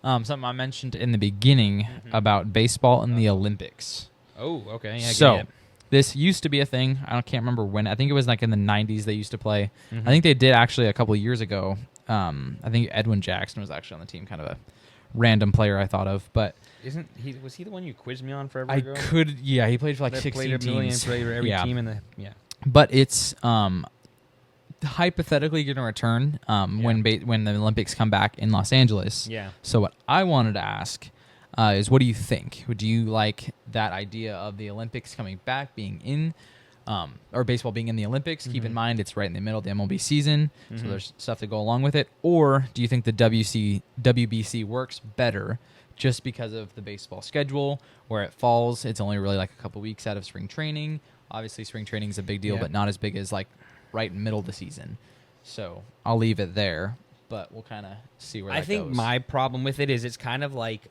Something I mentioned in the beginning about baseball and the Olympics. Oh, okay. Yeah, So this used to be a thing. I can't remember when. I think it was like in the 90s they used to play. Mm-hmm. I think they did actually a couple of years ago. I think Edwin Jackson was actually on the team, kind of a random player I thought of. But was he the one you quizzed me on forever I ago? he played for like That 16 played a million teams. for every Yeah. team in the But it's hypothetically going to return when the Olympics come back in Los Angeles. Yeah. So what I wanted to ask is, what do you think? Would you like that idea of the Olympics coming back, being in, or baseball being in the Olympics? Keep in mind it's right in the middle of the MLB season, so there's stuff to go along with it. Or do you think the WBC works better just because of the baseball schedule, where it falls? It's only really like a couple weeks out of spring training. Obviously, spring training is a big deal, but not as big as like right in the middle of the season. So I'll leave it there, but we'll kind of see where that goes. I think my problem with it is it's kind of like,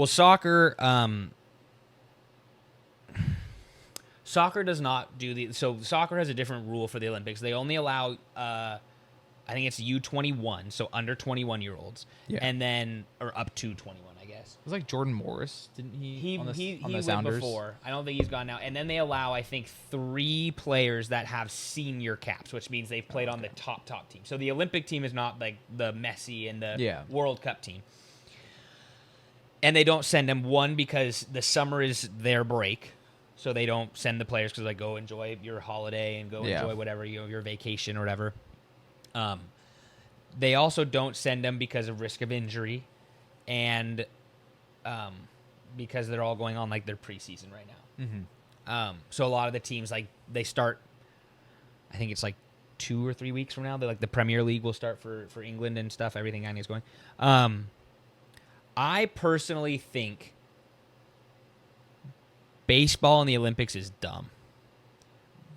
soccer. Soccer does not do so soccer has a different rule for the Olympics. They only allow, I think it's U21, so under 21-year-olds, and then or up to 21, I guess. It was like Jordan Morris, didn't he? He went Sounders before. I don't think he's gone now. And then they allow, I think, 3 players that have senior caps, which means they've played on the top team. So the Olympic team is not like the Messi and the World Cup team. And they don't send them, one, because the summer is their break. So they don't send the players because, like, go enjoy your holiday and go enjoy whatever, your vacation or whatever. They also don't send them because of risk of injury and because they're all going on, like, their preseason right now. So a lot of the teams, like, they start, I think it's, like, 2 or 3 weeks from now. They're, like, the Premier League will start for England and stuff. Everything is going. I personally think baseball in the Olympics is dumb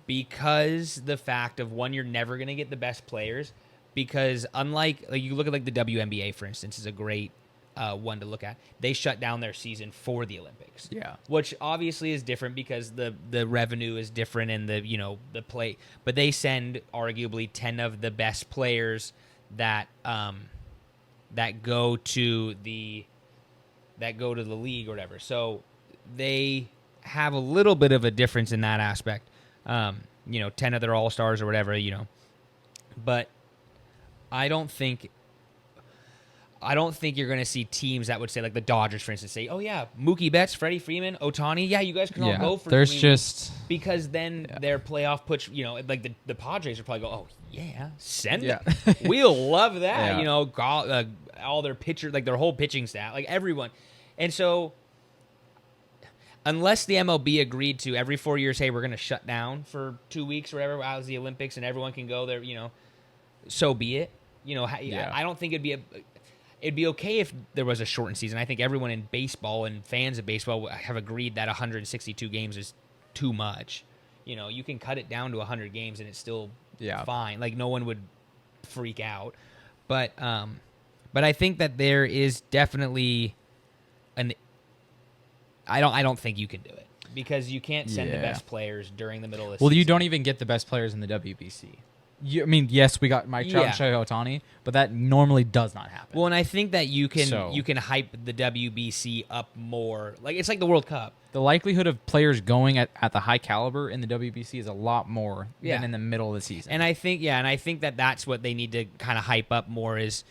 because the fact of, one, you're never going to get the best players, because unlike, like, you look at like the WNBA, for instance, is a great one to look at. They shut down their season for the Olympics, which obviously is different because the revenue is different and the play, but they send arguably 10 of the best players that go to the league or whatever. So they have a little bit of a difference in that aspect. 10 of their all-stars or whatever, but I don't think you're going to see teams that would say, like the Dodgers, for instance, say, oh yeah, Mookie Betts, Freddie Freeman, Ohtani, yeah, you guys can all go for there's 3 just weeks. Because then their playoff push, like the Padres would probably go, oh yeah, send it. We'll love that. All their pitcher, like their whole pitching staff, like everyone. And so unless the MLB agreed to every 4 years, hey, we're going to shut down for 2 weeks or whatever out of the Olympics and everyone can go there, so be it. I don't think it'd be okay if there was a shortened season. I think everyone in baseball and fans of baseball have agreed that 162 games is too much. You can cut it down to 100 games and it's still fine. Like, no one would freak out. But I think that there is definitely I don't think you can do it because you can't send the best players during the middle of the season. Well, you don't even get the best players in the WBC. Yes, we got Mike Trout and Shohei Ohtani, but that normally does not happen. Well, and I think that you can hype the WBC up more. Like, it's like the World Cup. The likelihood of players going at the high caliber in the WBC is a lot more than in the middle of the season. And I think that's what they need to kind of hype up more is.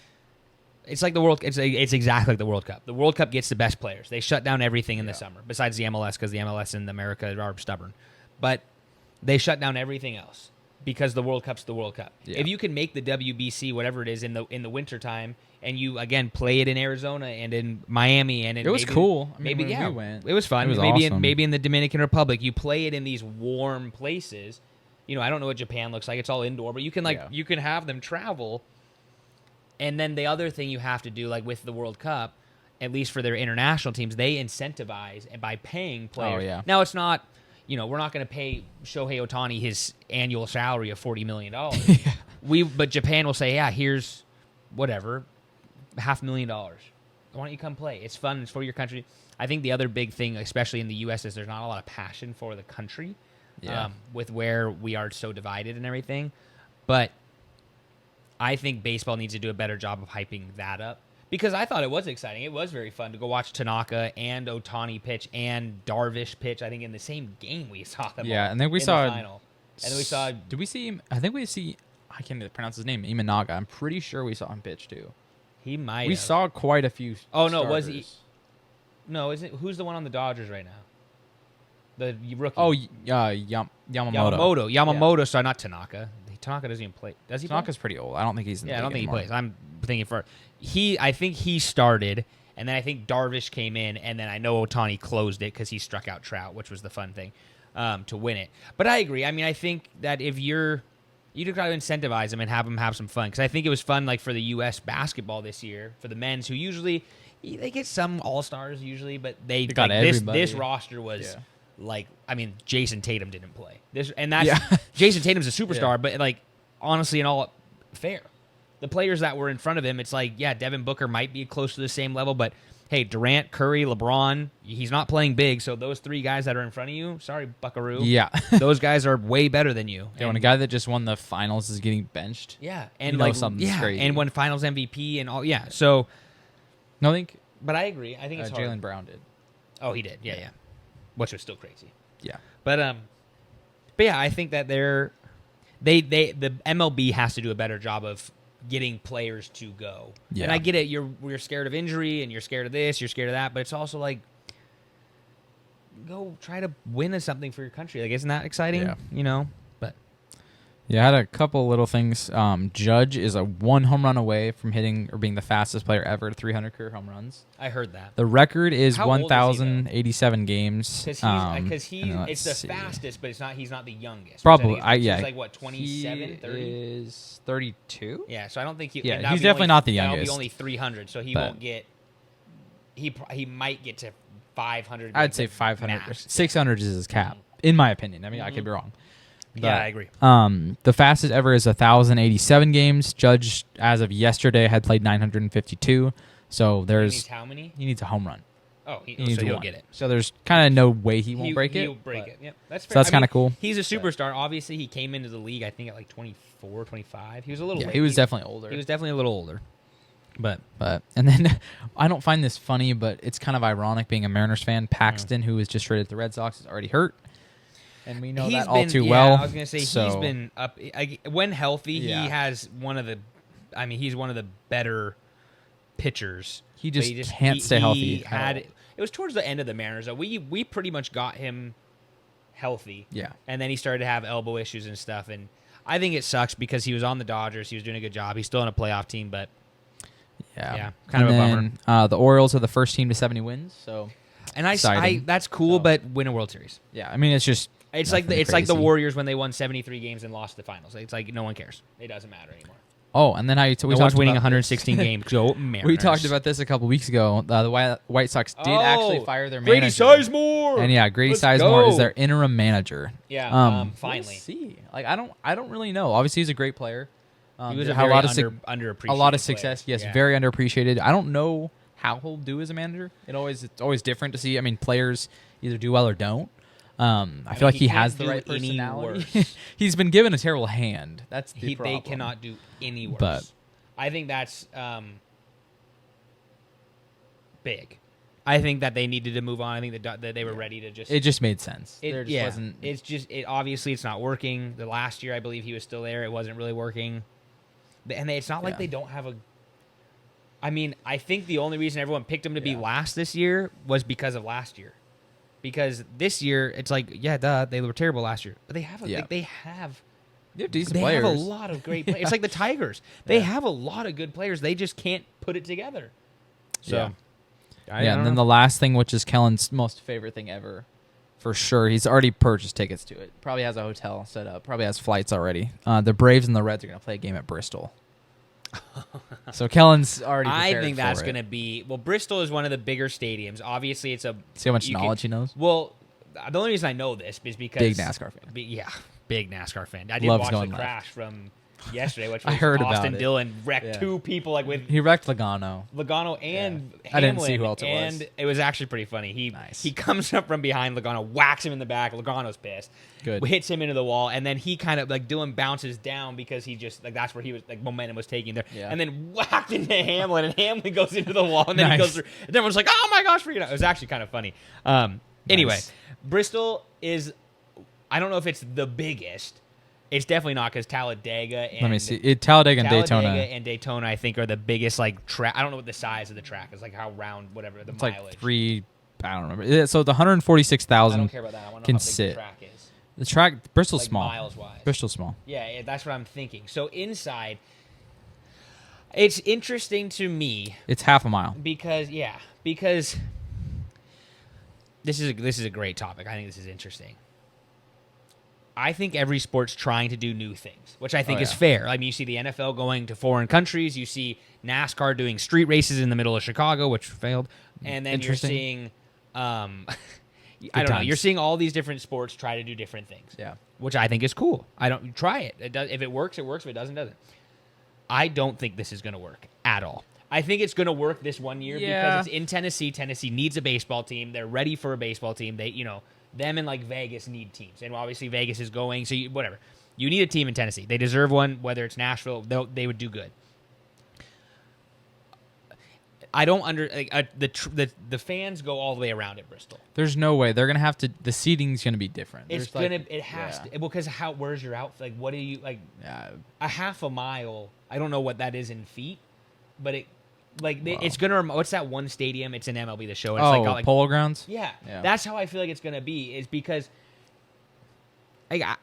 It's like the World. It's exactly like the World Cup. The World Cup gets the best players. They shut down everything in the summer, besides the MLS, because the MLS in America are stubborn. But they shut down everything else because the World Cup's the World Cup. Yeah. If you can make the WBC, whatever it is, in the wintertime, and you again play it in Arizona and in Miami, and it was cool. We went. It was fun. It was awesome. Maybe in the Dominican Republic, you play it in these warm places. I don't know what Japan looks like. It's all indoor, but you can you can have them travel. And then the other thing you have to do, like with the World Cup, at least for their international teams, they incentivize by paying players. Oh, yeah. Now, it's not, we're not going to pay Shohei Ohtani his annual salary of $40 million. But Japan will say, yeah, here's whatever, $500,000. Why don't you come play? It's fun. It's for your country. I think the other big thing, especially in the U.S., is there's not a lot of passion for the country with where we are so divided and everything. But I think baseball needs to do a better job of hyping that up. Because I thought it was exciting. It was very fun to go watch Tanaka and Ohtani pitch and Darvish pitch. I think in the same game we saw them. Yeah, all and then we in saw. the final. And then we saw. Did we see him? I think we see. I can't even pronounce his name. Imanaga. I'm pretty sure we saw him pitch too. He might. We have. saw quite a few. Oh no, was starters. he? No, isn't who's the one on the Dodgers right now? The rookie. Oh, Yamamoto. Yamamoto. Sorry, not Tanaka. Tanaka doesn't even play. Does he? Tanaka's pretty old. I don't think he's. In the I don't league think anymore. he plays. I'm thinking for he. I think he started, and then I think Darvish came in, and then I know Ohtani closed it because he struck out Trout, which was the fun thing to win it. But I agree. I mean, I think that if you just got to incentivize them and have them have some fun, because I think it was fun like for the U.S. basketball this year for the men's who usually they get some all-stars usually, but they got like, everybody. this roster was. Yeah. Like, I mean, Jason Tatum didn't play. That's Yeah. Jason Tatum's a superstar, Yeah. but like honestly, in all fair, the players that were in front of him, it's like, yeah, Devin Booker might be close to the same level, but hey, Durant, Curry, LeBron, he's not playing big, so those three guys that are in front of you, sorry, Buckaroo, Yeah. those guys are way better than you. Yeah, when a guy that just won the finals is getting benched. yeah, and you know like something's crazy. and won Finals MVP and all, yeah. So, No, I think but I agree. I think it's hard. Jaylen Brown did. Oh, he did. Yeah, which was still crazy. Yeah. But yeah, I think that the MLB has to do a better job of getting players to go. Yeah. And I get it, you're scared of injury and you're scared of this, you're scared of that, but it's also like go try to win something for your country. Like, isn't that exciting? Yeah. You know? But Yeah, I had a couple little things. Judge is a 1 home run away from hitting or being the fastest player ever to 300 career home runs. I heard that. The record is How old is he, though? 1,087 games. Because and it's let's the see. fastest, but he's not the youngest. Probably, Which I think yeah. He's like, what, 27, He 30? is 32. Yeah, so I don't think he. Yeah, and that'll he's be definitely only- not the that'll youngest. be only 300, so he But- won't get. He might get to 500. I'd like say the 500. max. 600 is his cap, in my opinion. I mean, I could be wrong. Yeah, I agree. The fastest ever is 1,087 games. Judge, as of yesterday, had played 952. So He there's needs how many? he needs a home run. Oh, He needs so he'll one. get it. So there's kind of no way he won't break it. He'll break but- it. Yep, that's fair. So that's I mean, kinda cool. He's a superstar. Obviously, he came into the league, I think, at like 24, 25. He was a little Yeah, late. he was definitely older. He was definitely a little older. But And then I don't find this funny, but it's kind of ironic being a Mariners fan. Paxton, who was just traded to the Red Sox, is already hurt. And we know that all too well. I was gonna say So, he's been up when healthy. Yeah. He has one of the. I mean, he's one of the better pitchers. He but just can't stay healthy at Had all. it was towards the end of the Mariners. Though. We pretty much got him healthy. Yeah. And then he started to have elbow issues and stuff. And I think it sucks because he was on the Dodgers. He was doing a good job. He's still in a playoff team, but Yeah. kind of a bummer. bummer. The Orioles are the first team to 70 wins. So, and I Exciting. that's cool. So- But win a World Series. yeah, I mean, it's just. It's like nothing it's like the crazy. Warriors when they won 73 games and lost the finals. It's like no one cares. It doesn't matter anymore. Oh, and then we No talked one's winning about 116 games. Go Mariners. We talked about this a couple weeks ago. The White Sox did actually fire their Grady manager. Sizemore. And yeah, Grady Let's Sizemore go. is their interim manager. Yeah, finally. We'll see. Like I don't really know. Obviously, he's a great player. He was a had very a underappreciated lot of player. success. Yes, Yeah. very underappreciated. I don't know how he'll do as a manager. It's always different to see. I mean, players either do well or don't. I feel mean, like he he can't has the do right any personality. worse. He's been given a terrible hand. That's the problem. They cannot do any worse. But- I think that's big. I think that they needed to move on. I think that they were ready to just. It just made sense. It, There just yeah, wasn't. it's just obviously it's not working. The last year, I believe he was still there. It wasn't really working, and it's not like Yeah. they don't have a. I mean, I think the only reason everyone picked him to be Yeah. last this year was because of last year, because this year it's like they were terrible last year, but they have Yeah. they have They're decent they players. have a lot of great players. It's like the Tigers. They Yeah. have a lot of good players. They just can't put it together. So, Yeah. I Yeah, don't and then know. the last thing, which is Kellen's most favorite thing ever, for sure. He's already purchased tickets to it. Probably has a hotel set up. Probably has flights already. The Braves and the Reds are going to play a game at Bristol. So Kellen's already I prepared think that's for going it. to be Bristol is one of the bigger stadiums. Obviously, it's a See how much you knowledge he knows? Well, the only reason I know this is because Big NASCAR fan. Big NASCAR fan. I did Loves watch the going left. crash from yesterday, which I was heard about Austin it. Dillon wrecked Yeah. 2 people like with He wrecked Logano. Logano and Hamlin. I didn't see who else it was. And it was actually pretty funny. Nice. He comes up from behind Logano, whacks him in the back. Logano's pissed. Good. Hits him into the wall, and then he kind of like Dillon bounces down because he just like that's where he was like momentum was taking there, Yeah. and then whacked into Hamlin, and Hamlin goes into the wall, and then he Nice. goes through. And everyone's like, "Oh my gosh!" Freaking out. It was actually kind of funny. Anyway, Nice. Bristol is. I don't know if it's the biggest. It's definitely not because Talladega and Let me see. Talladega and Talladega Daytona. and Daytona, I think, are the biggest like track. I don't know what the size of the track is, like how round, whatever the It's mileage. like 3. I don't remember. So the I 146,000 don't care about that. I want to can know how big sit. the track is. The track Bristol's Like small. miles wise. Bristol's small. Yeah, that's what I'm thinking. So inside, it's interesting to me It's half a mile. because this is a great topic. I think this is interesting. I think every sport's trying to do new things, which I think is yeah. fair. I mean, you see the NFL going to foreign countries. You see NASCAR doing street races in the middle of Chicago, which failed. And then you're Interesting. seeing, I don't know. times. You're seeing all these different sports try to do different things. Yeah. Which I think is cool. I don't try it. It does, if it works, it works. If it doesn't, it doesn't. I don't think this is going to work at all. I think it's going to work this one year Yeah. because it's in Tennessee. Tennessee needs a baseball team. They're ready for a baseball team. They, them and like Vegas need teams, and obviously Vegas is going. So whatever, you need a team in Tennessee. They deserve one. Whether it's Nashville, they would do good. I don't the fans go all the way around at Bristol. There's no way they're gonna have to. The seating's gonna be different. It's There's gonna it has yeah. to because where's your outfit? Like what do you like? Yeah. A half a mile. I don't know what that is in feet, but Wow. it's gonna. What's that one stadium? It's in MLB The Show. It's Oh, got, like Polo Grounds. yeah, Yeah. that's how I feel like it's gonna be. Is because I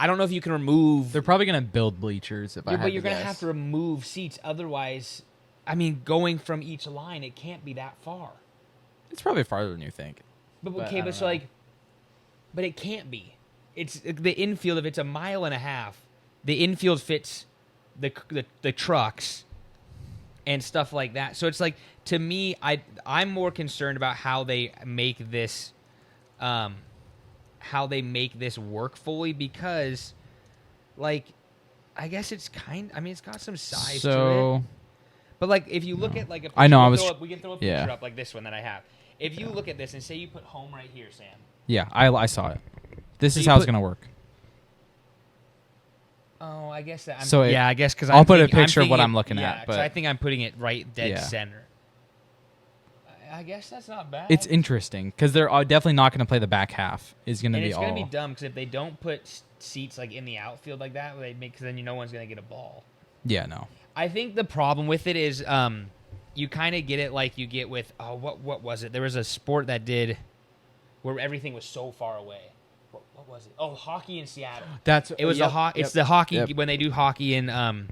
don't know if you can remove. They're probably gonna build bleachers. If I had But you're to gonna guess. have to remove seats. Otherwise, I mean, going from each line, it can't be that far. It's probably farther than you think. But But okay, I but don't so know. like, but it can't be. It's the infield. If it's a mile and a half, the infield fits the trucks and stuff like that. So it's like, to me, I'm more concerned about how they make this, work fully because, like, I guess it's it's got some size to it. So But like, if you look at like a picture, I know, we can throw a picture yeah. up like this one that I have. If you look at this and say you put home right here, Sam. yeah, I saw it. This So is you how it's put- gonna work. Oh, I guess that. So I guess because I'll put a picture of what I'm looking at, 'cause but- I think I'm putting it right dead Yeah. center. I guess that's not bad. It's interesting because they're definitely not gonna play the back half. Is gonna and be it's all. gonna be dumb because if they don't put seats like in the outfield like that, they make because then no one's gonna get a ball. Yeah, no. I think the problem with it is you kind of get it like you get with what was it? There was a sport that did where everything was so far away. What was it? Oh, hockey in Seattle. That's It was yep, It's the hockey yep. when they do hockey in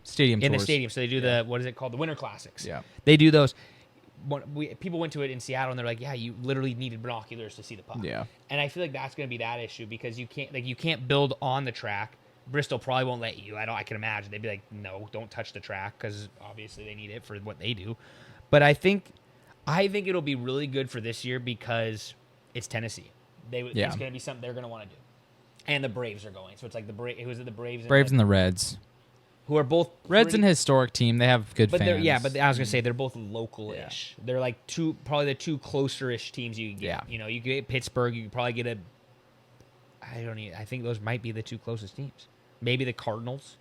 Stadium in the tours. stadium. So they do the what is it called? The Winter Classics. Yeah. They do those. People went to it in Seattle and they're like, yeah, you literally needed binoculars to see the puck. Yeah. And I feel like that's going to be that issue because you can't build on the track. Bristol probably won't let you. I can imagine they'd be like, no, don't touch the track because obviously they need it for what they do. But I think it'll be really good for this year because it's Tennessee. It's going to be something they're going to want to do. And the Braves are going, so it's like the Braves and the Reds. who are both Reds pretty- an historic team. They have good But fans. but I was gonna say they're both local-ish. They're like probably the two closer-ish teams you can get. Yeah. You get Pittsburgh. You can probably get I think those might be the two closest teams. Maybe the Cardinals.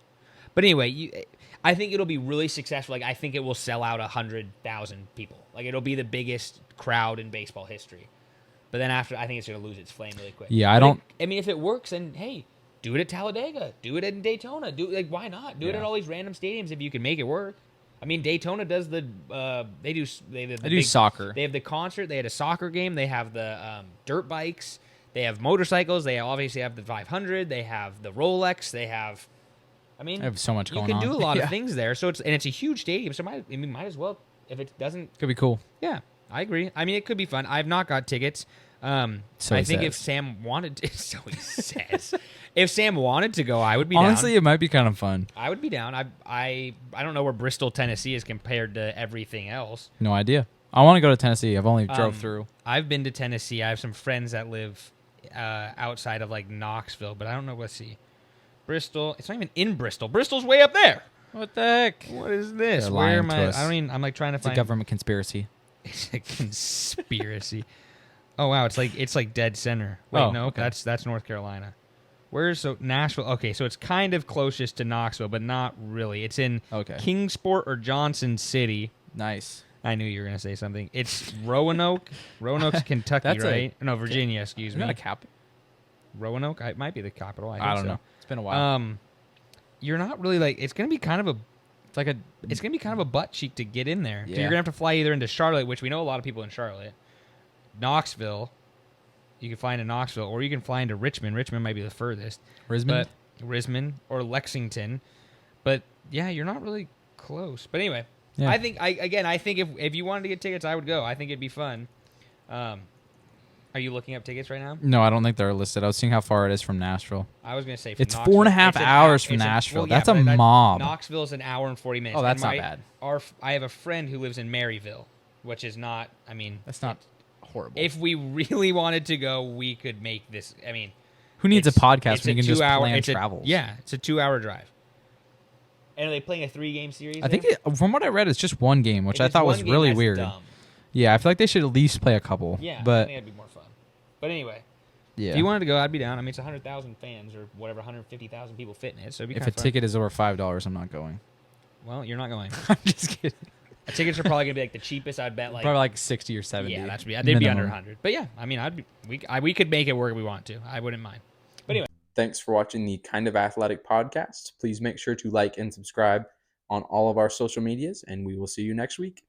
But anyway, I think it'll be really successful. Like I think it will sell out 100,000 people. Like it'll be the biggest crowd in baseball history. But then after, I think it's gonna lose its flame really quick. Yeah, if it works, then hey. Do it at Talladega. Do it in Daytona. Why not? Do it at all these random stadiums if you can make it work. I mean, Daytona does they do soccer. They have the concert. They had a soccer game. They have the dirt bikes. They have motorcycles. They obviously have the 500. They have the Rolex. They have. I mean, They have so much you going can on. do a lot Yeah. of things there. So it's a huge stadium. So might as well if it doesn't. Could be cool. Yeah, I agree. I mean, it could be fun. I've not got tickets. So I he think if says. Sam wanted to, so he says, if Sam wanted to go, I would be Honestly, down. it might be kind of fun. I would be down. I don't know where Bristol, Tennessee is compared to everything else. No idea. I want to go to Tennessee. I've only drove through. I've been to Tennessee. I have some friends that live outside of like Knoxville, but I don't know. Let's see. Bristol. It's not even in Bristol. Bristol's way up there. What the heck? What is this? They're Where lying am to I? us. I don't even. I'm like trying to It's a find. government conspiracy. It's a conspiracy. Oh wow, it's like dead center. Wait, Oh, no, okay. that's North Carolina. Where's Nashville? Okay, so it's kind of closest to Knoxville, but not really. It's in Okay. Kingsport or Johnson City. Nice. I knew you were gonna say something. It's Roanoke. Roanoke's Kentucky, That's right? No, Virginia. Excuse Isn't me. that a cap? Roanoke. It might be the capital. I I don't think so. know. It's been a while. You're not really like. It's gonna be kind of a. It's like a. It's gonna be kind of a butt cheek to get in there. So Yeah. you're gonna have to fly either into Charlotte, which we know a lot of people in Charlotte, Knoxville. You can fly into Knoxville, or you can fly into Richmond. Richmond might be the furthest. Rismond? Rismond or Lexington. But yeah, you're not really close. But anyway, Yeah. I think I think if you wanted to get tickets, I would go. I think it'd be fun. Are you looking up tickets right now? No, I don't think they're listed. I was seeing how far it is from Nashville. I was gonna say from It's Knoxville. 4.5 It's an hours hou- from it's an- Nashville. well, yeah, That's a but mob. Knoxville's an hour and 40 minutes. Oh, that's And not bad. I have a friend who lives in Maryville, which is not. I mean, That's not horrible. if we really wanted to go, we could make this. I mean, Who needs a it's- podcast it's when you a can just 2-hour plan it's a- travels? Yeah, it's a 2-hour drive. And are they playing a 3-game series? I think there? from what I read, it's just one game, which If I it's thought one was game, really that's weird. dumb. Yeah, I feel like they should at least play a couple. Yeah, I but think that'd be more fun. But anyway, yeah, if you wanted to go, I'd be down. I mean, it's 100,000 fans or whatever, 150,000 people fit in it. So it'd be if kind a of fun. ticket is over $5, I'm not going. Well, you're not going. I'm just kidding. Tickets are probably gonna be like the cheapest. I'd bet like Probably like 60 or 70. yeah, they'd be under minimum. 100. But yeah, I mean, we could make it work if we want to. I wouldn't mind. But anyway. Thanks for watching the Kind of Athletic podcast. Please make sure to like and subscribe on all of our social medias, and we will see you next week.